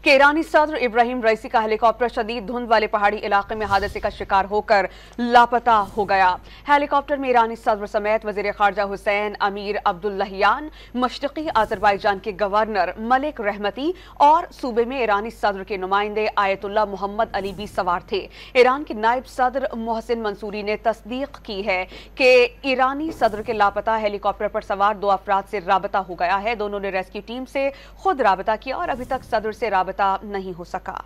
कि ईरानी सदर इब्राहिम रईसी का हेलीकॉप्टर शदीद धुंध वाले पहाड़ी इलाके में हादसे का शिकार होकर लापता हो गया। हेलीकॉप्टर में ईरानी सदर समेत वजीर खारजा हुसैन अमीर अब्दुल्लाहियान, मशरकी आज़रबाईजान के गवर्नर मलिक रहमती और सूबे में ईरानी सदर के नुमाइंदे आयतुल्लाह मोहम्मद अली भी सवार थे। ईरान के नायब सदर मोहसिन मंसूरी ने तस्दीक की है कि ईरानी सदर के लापता हेलीकॉप्टर पर सवार 2 अफराद से राबता हो गया है। दोनों ने रेस्क्यू टीम से खुद राबता किया और अभी तक सदर से राबता नहीं हो सका।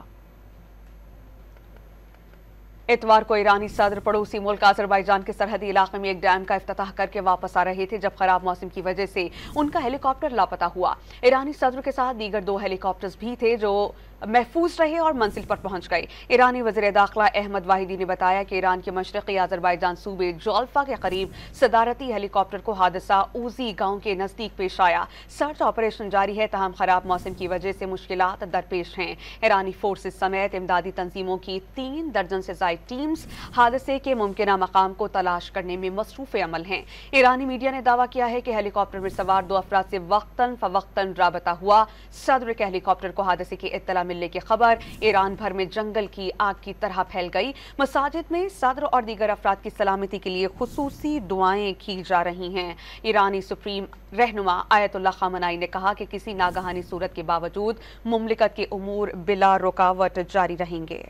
इतवार को ईरानी सदर पड़ोसी मुल्क आज़रबाईजान के सरहदी इलाके में एक डैम का इफ्तिताह करके वापस आ रहे थे जब खराब मौसम की वजह से उनका हेलीकॉप्टर लापता हुआ। ईरानी सदर के साथ दीगर 2 हेलीकॉप्टर्स भी थे जो महफूज रहे और मंजिल पर पहुंच गए। ईरानी वज़ीर दाखिला अहमद वाहिदी ने बताया कि ईरान के मशरकी आज़रबाईजान सूबे जोल्फा के करीब सदारती हेलीकॉप्टर को हादसा ऊजी गांव के नजदीक पेश आया। सर्च ऑपरेशन जारी है, तहम खराब मौसम की वजह से मुश्किलात दरपेश हैं। ईरानी फोर्सेस समेत इमदादी तंजीमों की 3 दर्जन से ज़ायद टीम्स हादसे के मुमकिना मकाम को तलाश करने में मसरूफ़ अमल हैं। ईरानी मीडिया ने दावा किया है कि हेलीकॉप्टर में सवार 2 अफराद से वक्तन फवक्तन राबता हुआ। सदर के हेलीकॉप्टर को हादसे की इत्तला मिलने की खबर ईरान भर में जंगल की आग की तरह फैल गई। मसाजिद में सदर और दीगर अफराद की सलामती के लिए खुसूसी दुआएं की जा रही हैं। ईरानी सुप्रीम रहनुमा आयतुल्लाह खामनाई ने कहा कि किसी नागहानी सूरत के बावजूद मुमलिकत के उमूर बिला रुकावट जारी रहेंगे।